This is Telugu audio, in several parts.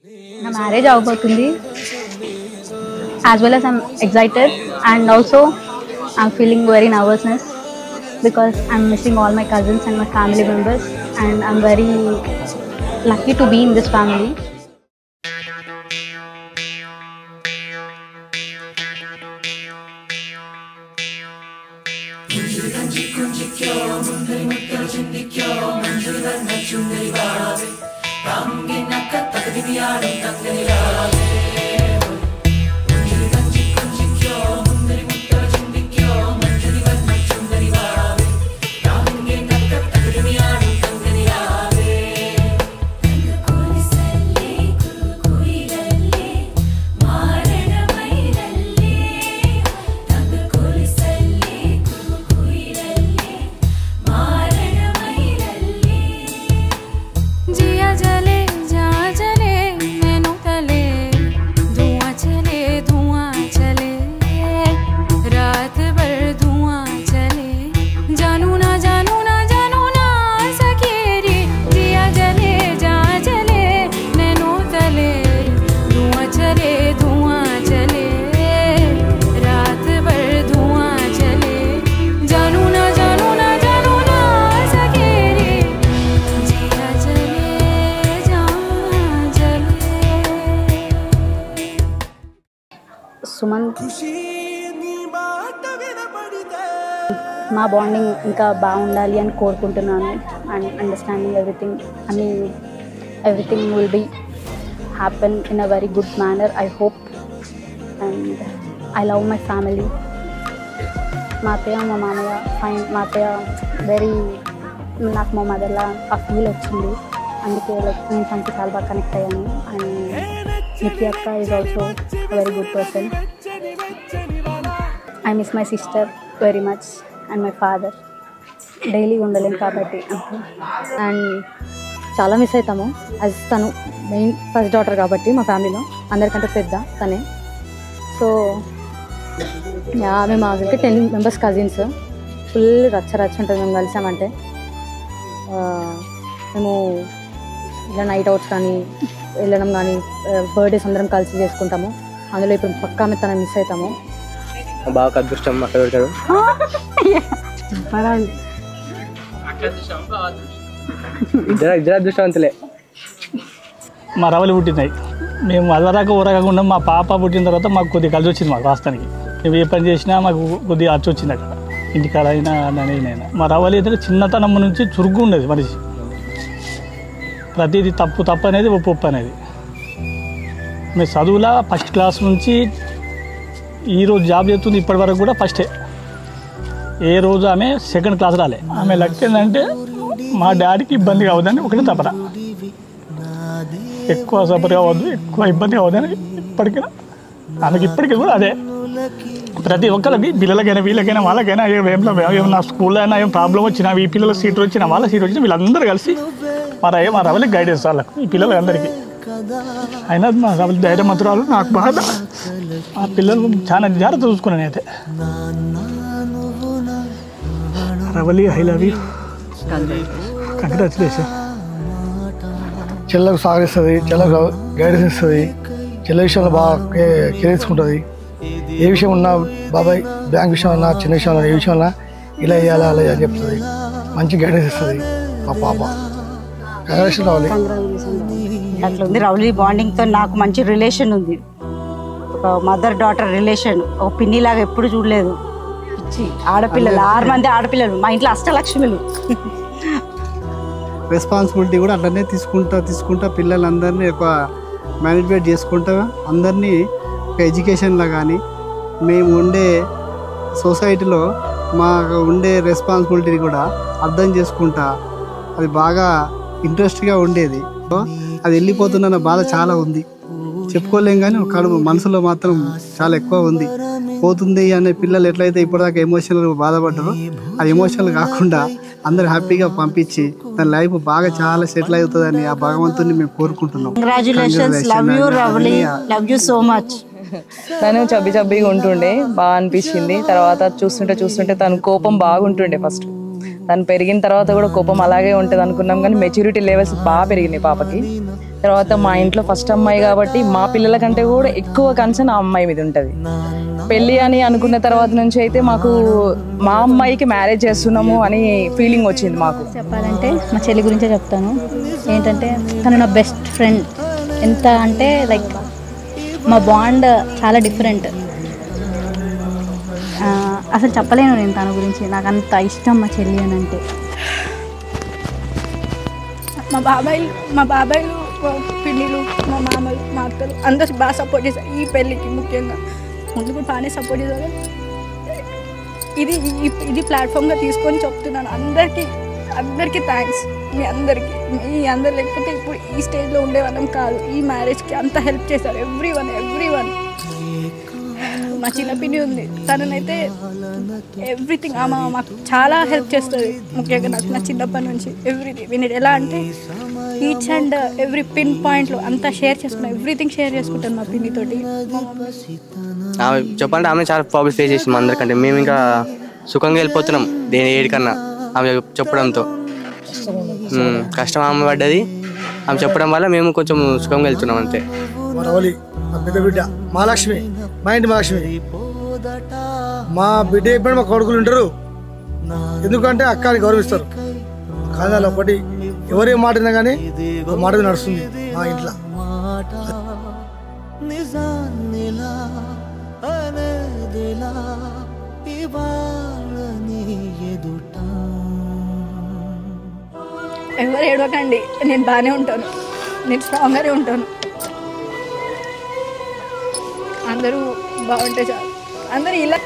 నా మ్యారేజ్ అవబోతుంది. As well as I'm excited and also I'm feeling very nervousness because I'm missing all my cousins and my family members, and I'm very lucky to be in this family. Sumanth, మా బాండింగ్ ఇంకా బాగుండాలి అని కోరుకుంటున్నాను. And understanding everything will be happen in a very good manner, I hope. And I love my family. మా అత్తయ్య మా మామయ్య ఫైన్. మా అత్తయ్య వెరీ, నాకు మా మదర్లా ఆ ఫీల్ వచ్చింది, అందుకే లైక్ నేను తనకి చాలా బాగా కనెక్ట్ అయ్యాను. అండ్ నిత్య అక్క is also very good person. I miss my sister very much and my father. Daily ఉండలేను కాబట్టి అండ్ చాలా మిస్ అవుతాము. యాజ్ తను మెయిన్ ఫస్ట్ డాటర్ కాబట్టి మా ఫ్యామిలీలో అందరికంటే పెద్ద తనే. సో మేము ఆవిడకి 10 మెంబర్స్ కజిన్స్. ఫుల్ రచ్చ ఉంటుంది మేము కలిసామంటే. మేము ఇలా నైట్ అవుట్స్ కానీ వెళ్ళడం కానీ బర్త్డేస్ అందరం కలిసి చేసుకుంటాము. అందులో ఇప్పుడు పక్కా మీద తను మిస్ అవుతాము. బాగా అదృష్టం అక్కడ దొరికాడు. ఇద్దరు అదృష్టవంతులే. మా రవలి పుట్టినాయి. మేము అదరాక ఊరకాకుండా మా పాప పుట్టిన తర్వాత మాకు కొద్దిగా కలిసి వచ్చింది. మాకు వాస్తవానికి మేము ఏ పని చేసినా మాకు కొద్దిగా అచ్చు వచ్చింది అక్కడ ఇంటికాడ అయినా నేను. మా రవలి అయితే చిన్నతనం నుంచి చురుగ్గా ఉండేది మనిషి. ప్రతిదీ తప్పు అనేది ఒప్పు అనేది. మేము చదువులా ఫస్ట్ క్లాస్ నుంచి ఈరోజు జాబ్ చేస్తుంది ఇప్పటి వరకు కూడా ఫస్టే. ఏ రోజు ఆమె సెకండ్ క్లాస్ రాలే. ఆమె లెక్క ఏంటంటే మా డాడీకి ఇబ్బంది కావద్దని ఒకటే తపన. ఎక్కువ సఫర్ కావద్దు, ఎక్కువ ఇబ్బంది కావద్దని ఇప్పటికీ ఆమెకి ఇప్పటికీ కూడా అదే. ప్రతి ఒక్కరికి పిల్లలకైనా వీళ్ళకైనా వాళ్ళకైనా ఏమన్నా స్కూల్లో అయినా ఏం ప్రాబ్లం వచ్చినా, ఈ పిల్లల సీట్ వచ్చినా వాళ్ళ సీట్ వచ్చినా వీళ్ళందరూ కలిసి మా రవలికి గైడెన్స్ వాళ్ళకు, ఈ పిల్లలందరికీ. అయినా మా రవలి ధైర్యమంతురాలు. నాకు బాధ, ఆ పిల్లలు చాలా జాగ్రత్త చూసుకున్నాను అయితే. Ravali, I love you, congratulation. చెల్లకు సాగిస్తుంది, చెల్లకు గైడెన్స్ ఇస్తుంది, చెల్ల విషయంలో బాగా కేర్ తీసుకుంటుంది. ఏ విషయం ఉన్నా బాబాయ్, బ్యాంక్ విషయం ఉన్నా, చిన్న విషయం ఉన్నా, ఏ విషయం ఉన్నా ఇలా వేయాలా అలా అని చెప్తుంది. మంచి గైడెన్స్ ఇస్తుంది మా పాప. కంగ్రాచులేషన్ రవలి. అట్లా ఉంది రవలి బాండింగ్తో. నాకు మంచి రిలేషన్ ఉంది, ఒక మదర్ డాటర్ రిలేషన్. ఒక పిన్నిలాగా ఎప్పుడు చూడలేదు. పిచ్చి ఆడపిల్లలు, 6 మంది ఆడపిల్లలు మా ఇంట్లో, అష్టలక్ష్మిలు. రెస్పాన్సిబిలిటీ కూడా అట్లనే తీసుకుంటా పిల్లలందరినీ ఒక మేనేజ్మెంట్ చేసుకుంటా, అందరినీ ఒక ఎడ్యుకేషన్లో కానీ మేము ఉండే సొసైటీలో మాకు ఉండే రెస్పాన్సిబిలిటీని కూడా అర్థం చేసుకుంటా. అది బాగా ఇంట్రెస్ట్గా ఉండేది. అది వెళ్ళిపోతున్న బాధ చాలా ఉంది, చెప్పుకోలేం. కానీ కడుపు మనసులో మాత్రం చాలా ఎక్కువ ఉంది. పోతుంది అనే పిల్లలు ఎట్లయితే ఇప్పటిదాకా ఎమోషనల్ బాధపడ్డారో, అది ఎమోషనల్ కాకుండా అందరు హ్యాపీగా పంపించి తన లైఫ్ బాగా చాలా సెటిల్ అవుతుందని ఆ భగవంతుని మేము కోరుకుంటున్నాం. Congratulations, love you Ravali, love you so much. తను చబ్బిగా ఉంటుండే, బాగా అనిపించింది. తర్వాత చూస్తుంటే తను కోపం బాగుంటుండే ఫస్ట్. తను పెరిగిన తర్వాత కూడా కోపం అలాగే ఉంటుంది అనుకున్నాం, కానీ మెచ్యూరిటీ లెవెల్స్ బాగా పెరిగినాయి పాపకి. తర్వాత మా ఇంట్లో ఫస్ట్ అమ్మాయి కాబట్టి మా పిల్లల కంటే కూడా ఎక్కువ కన్సర్న్ ఆ అమ్మాయి మీద ఉంటుంది. పెళ్ళి అని అనుకున్న తర్వాత నుంచి అయితే మాకు మా అమ్మాయికి మ్యారేజ్ చేస్తున్నాము అని ఫీలింగ్ వచ్చింది మాకు. చెప్పాలంటే మా చెల్లి గురించే చెప్తాను. ఏంటంటే తను నా బెస్ట్ ఫ్రెండ్. ఎంత అంటే లైక్ మా బాండ్ చాలా డిఫరెంట్. అసలు చెప్పలేను నేను తన గురించి. నాకు అంత ఇష్టం మా చెల్లి అని అంటే. మా బాబాయిలు మా పిన్నిలు, మా మామలు, మా అత్తలు అందరూ బాగా సపోర్ట్ చేశారు ఈ పెళ్ళికి. ముఖ్యంగా ముందు కూడా బాగానే సపోర్ట్ చేశారు. ఇది ప్లాట్ఫామ్గా తీసుకొని చెప్తున్నాను అందరికీ థ్యాంక్స్. మీ అందరు లేకపోతే ఇప్పుడు ఈ స్టేజ్లో ఉండేవాళ్ళం కాదు. ఈ మ్యారేజ్కి అంత హెల్ప్ చేశారు ఎవ్రీ వన్. మా చిన్న పిన్ని ఉంది, తననైతే ఎవ్రీథింగ్ మాకు చాలా హెల్ప్ చేస్తుంది. ముఖ్యంగా నాకు నా చిన్నప్పటి నుంచి ఎవ్రీథింగ్ ఎలా అంటే ఈచ్ అండ్ ఎవ్రీ పిన్ పాయింట్లో అంతా షేర్ చేసుకున్నాను. ఎవ్రీథింగ్ షేర్ చేసుకుంటాను మా పిన్నితోటి. చెప్పండి, ఆమె చాలా ప్రాబ్లమ్స్ ఫేస్ చేసింది అందరికంటే. మేము ఇంకా సుఖంగా వెళ్ళిపోతున్నాం ఏడికన్నా ఆమె చెప్పడంతో. కష్టం ఆమె పడ్డది, ఆమె చెప్పడం వల్ల మేము కొంచెం సుఖంగా వెళ్తున్నాం అంతే. మా పెద్ద బిడ్డ మహాలక్ష్మి, మా ఇంటి మహాలక్ష్మి. మా బిడ్డ ఎప్పుడు మా కొడుకులు ఉంటారు, ఎందుకంటే అక్కని గౌరవిస్తారు. కానీ అలా ఒకటి ఎవరేం మాటినా కానీ ఒక మాట నడుస్తుంది మా ఇంట్లో. ఎవరు ఏడవకండి, నేను బాగానే ఉంటాను, నేను స్ట్రాంగ్గానే ఉంటాను. అందరూ బాగుంటే చాలు. అందరూ ఇలా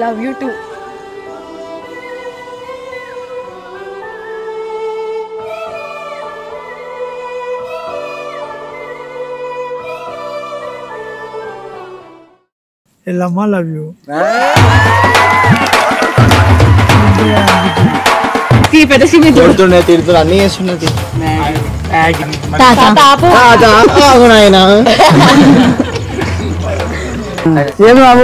love you too. Yellamma love you. తిడుతుండే అన్ని చేస్తున్నది. ఏం లేదు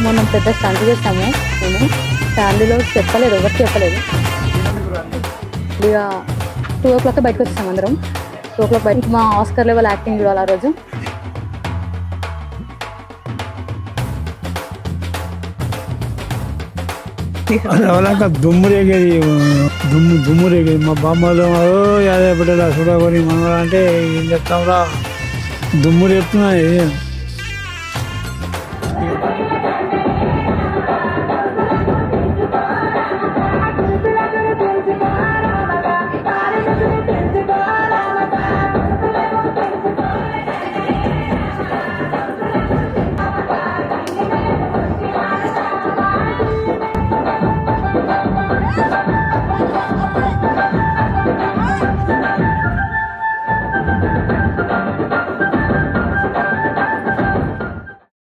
మనం పెద్ద స్టంట్ చేస్తాము. మేము ఫ్యామిలీలో చెప్పలేదు, ఎవరికి చెప్పలేదు. ఇక 2 o'clock బయటకు వచ్చేసాం అందరం. 2 o'clock బయట మా ఆస్కర్ లెవెల్ యాక్టింగ్ చూడాలి ఆ రోజు. దుమ్ము రేగేది మా బామ్మలు అదే బిడ్డలా చూడకొని మనం అంటే ఏం చెప్తాంరా దుమ్ము రేపుతున్నా.